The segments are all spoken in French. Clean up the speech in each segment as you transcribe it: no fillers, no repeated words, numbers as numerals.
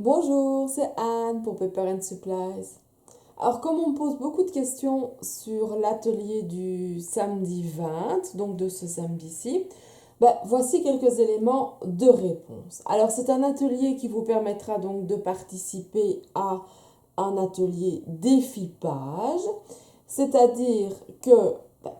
Bonjour, c'est Anne pour Paper and Supplies. Alors, comme on me pose beaucoup de questions sur l'atelier du samedi 20, donc de ce samedi-ci, voici quelques éléments de réponse. Alors, c'est un atelier qui vous permettra donc de participer à un atelier défi-page, c'est-à-dire que,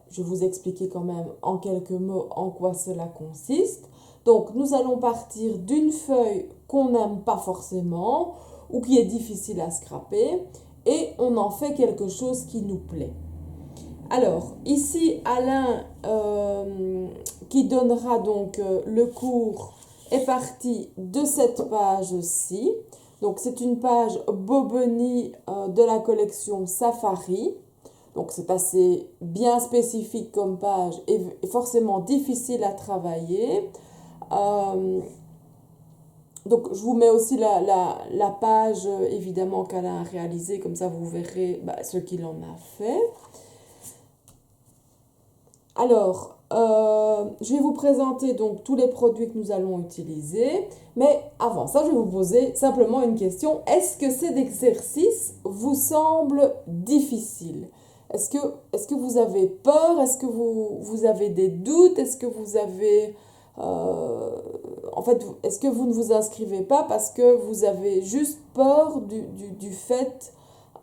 je vais vous expliquer quand même en quelques mots en quoi cela consiste. Donc, nous allons partir d'une feuille qu'on n'aime pas forcément ou qui est difficile à scraper et on en fait quelque chose qui nous plaît. Alors, ici, Alain, qui donnera donc le cours, est parti de cette page-ci. Donc, c'est une page Boboni de la collection Safari. Donc, c'est assez bien spécifique comme page et forcément difficile à travailler. Euh, donc, je vous mets aussi la page, évidemment, qu'Alain a réalisée, comme ça vous verrez ce qu'il en a fait. Alors, je vais vous présenter donc tous les produits que nous allons utiliser, mais avant ça, je vais vous poser simplement une question. Est-ce que cet exercice vous semble difficile? Est-ce que vous avez peur? Est-ce que vous avez des doutes? Est-ce que vous avez... en fait, est-ce que vous ne vous inscrivez pas parce que vous avez juste peur du fait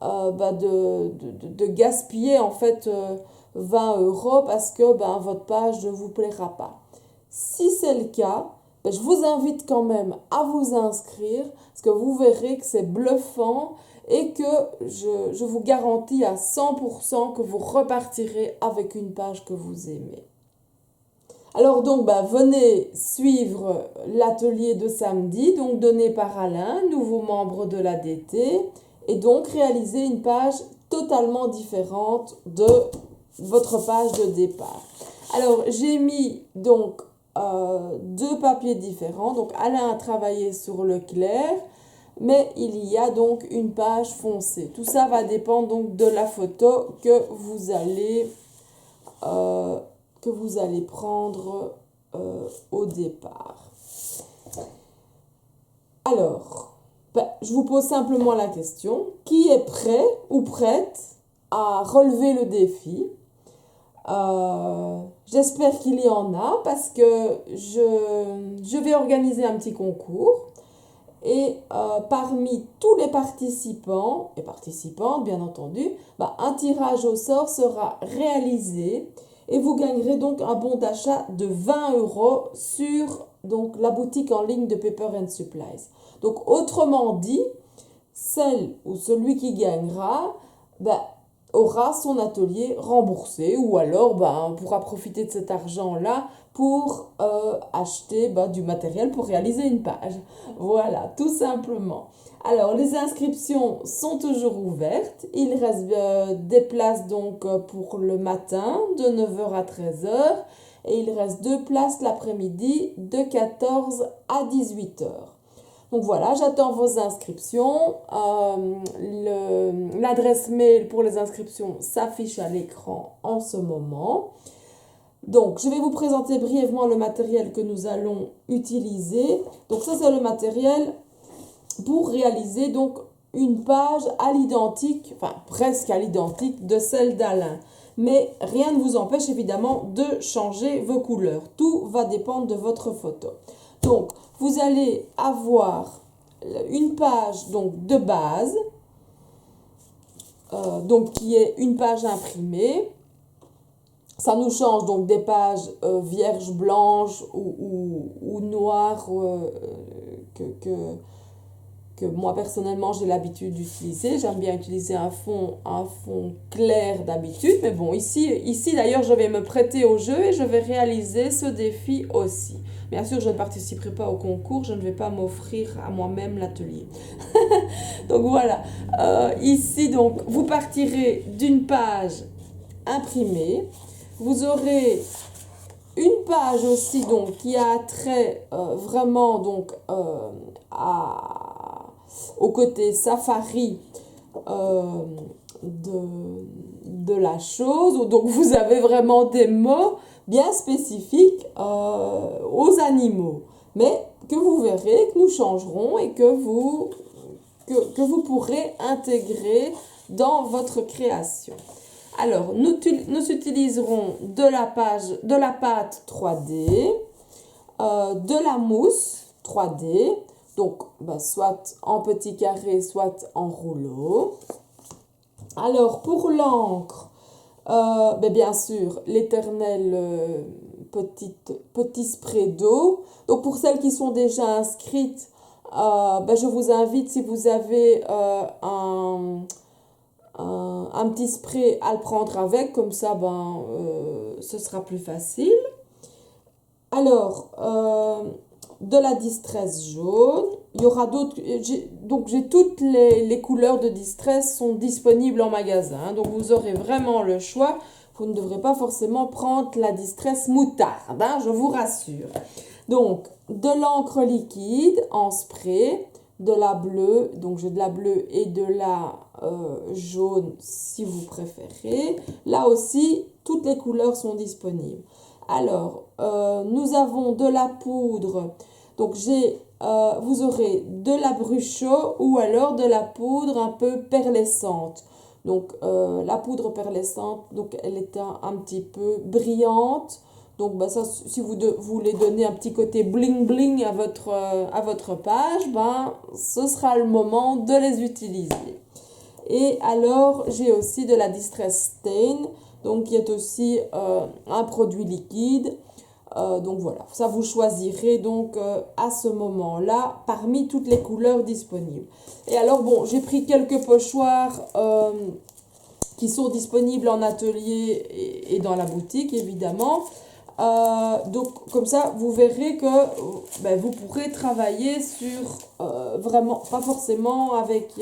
de gaspiller en fait 20 euros parce que votre page ne vous plaira pas. Si c'est le cas, je vous invite quand même à vous inscrire parce que vous verrez que c'est bluffant et que je vous garantis à 100% que vous repartirez avec une page que vous aimez. Alors donc, venez suivre l'atelier de samedi, donc donné par Alain, nouveau membre de l'ADT, et donc réaliser une page totalement différente de votre page de départ. Alors, j'ai mis donc deux papiers différents. Donc, Alain a travaillé sur le clair, mais il y a donc une page foncée. Tout ça va dépendre donc de la photo euh, que vous allez prendre au départ. Alors, je vous pose simplement la question, qui est prêt ou prête à relever le défi? J'espère qu'il y en a parce que je vais organiser un petit concours et parmi tous les participants et participantes, bien entendu, un tirage au sort sera réalisé et vous gagnerez donc un bon d'achat de 20 euros sur donc, la boutique en ligne de Paper and Supplies. Donc, autrement dit, celle ou celui qui gagnera aura son atelier remboursé ou alors pourra profiter de cet argent-là pour acheter du matériel pour réaliser une page. Voilà, tout simplement. Alors, les inscriptions sont toujours ouvertes. Il reste des places donc pour le matin de 9h à 13h et il reste 2 places l'après-midi de 14 à 18h. Donc voilà, j'attends vos inscriptions. L'adresse mail pour les inscriptions s'affiche à l'écran en ce moment. Donc, je vais vous présenter brièvement le matériel que nous allons utiliser. Donc, ça, c'est le matériel pour réaliser donc une page à l'identique, enfin presque à l'identique de celle d'Alain. Mais rien ne vous empêche évidemment de changer vos couleurs. Tout va dépendre de votre photo. Donc, vous allez avoir une page donc, de base, donc qui est une page imprimée. Ça nous change donc des pages vierges, blanches ou noires que moi personnellement j'ai l'habitude d'utiliser. J'aime bien utiliser un fond clair d'habitude, mais bon, ici d'ailleurs je vais me prêter au jeu et je vais réaliser ce défi aussi. Bien sûr, je ne participerai pas au concours, je ne vais pas m'offrir à moi-même l'atelier. Donc voilà, ici donc vous partirez d'une page imprimée, vous aurez une page aussi donc qui a trait vraiment donc au côté safari de la chose. Donc vous avez vraiment des mots bien spécifiques aux animaux. Mais que vous verrez, que nous changerons et que vous que vous pourrez intégrer dans votre création. Alors, nous utiliserons de la pâte 3D, de la mousse 3D, donc soit en petits carrés, soit en rouleau. Alors, pour l'encre, bien sûr, l'éternel petit spray d'eau. Donc, pour celles qui sont déjà inscrites, je vous invite, si vous avez un petit spray, à le prendre avec, comme ça, ce sera plus facile. Alors, de la distress jaune. Il y aura d'autres. Donc, j'ai toutes les couleurs de distress sont disponibles en magasin. Donc, vous aurez vraiment le choix. Vous ne devrez pas forcément prendre la distress moutarde, je vous rassure. Donc, de l'encre liquide en spray, de la bleue. Donc, j'ai de la bleue et de la jaune si vous préférez. Là aussi, toutes les couleurs sont disponibles. Alors, nous avons de la poudre. Donc, vous aurez de la bruchot ou alors de la poudre un peu perlescente. Donc, la poudre perlescente, donc elle est un petit peu brillante. Donc, ça, si vous voulez donner un petit côté bling bling à votre page, ce sera le moment de les utiliser. Et alors, j'ai aussi de la Distress Stain, donc qui est aussi un produit liquide. Donc voilà, ça vous choisirez donc à ce moment-là parmi toutes les couleurs disponibles. Et alors j'ai pris quelques pochoirs qui sont disponibles en atelier et dans la boutique évidemment. Donc comme ça vous verrez que vous pourrez travailler sur vraiment pas forcément avec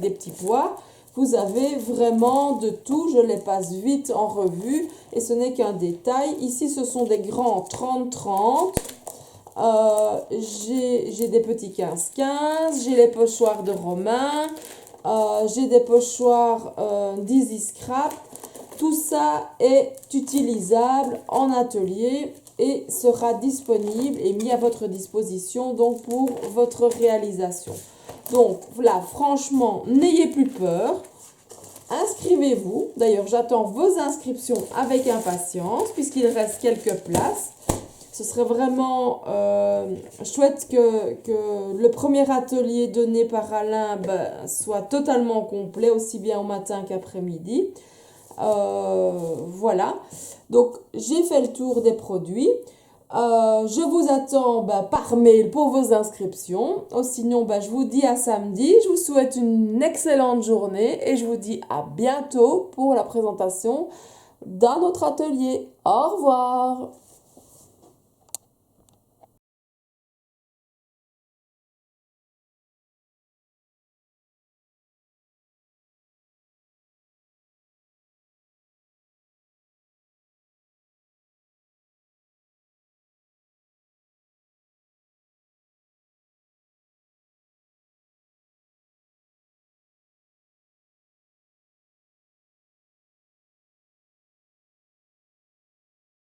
des petits pois. Vous avez vraiment de tout, je les passe vite en revue et ce n'est qu'un détail. Ici, ce sont des grands 30-30. J'ai des petits 15-15, j'ai les pochoirs de Romain, j'ai des pochoirs d'Easy Scrap. Tout ça est utilisable en atelier et sera disponible et mis à votre disposition donc pour votre réalisation. Donc là, franchement, n'ayez plus peur. Inscrivez-vous. D'ailleurs, j'attends vos inscriptions avec impatience puisqu'il reste quelques places. Ce serait vraiment chouette que le premier atelier donné par Alain soit totalement complet, aussi bien au matin qu'après-midi. Voilà. Donc, j'ai fait le tour des produits. Je vous attends par mail pour vos inscriptions. Sinon, je vous dis à samedi. Je vous souhaite une excellente journée et je vous dis à bientôt pour la présentation d'un autre atelier. Au revoir!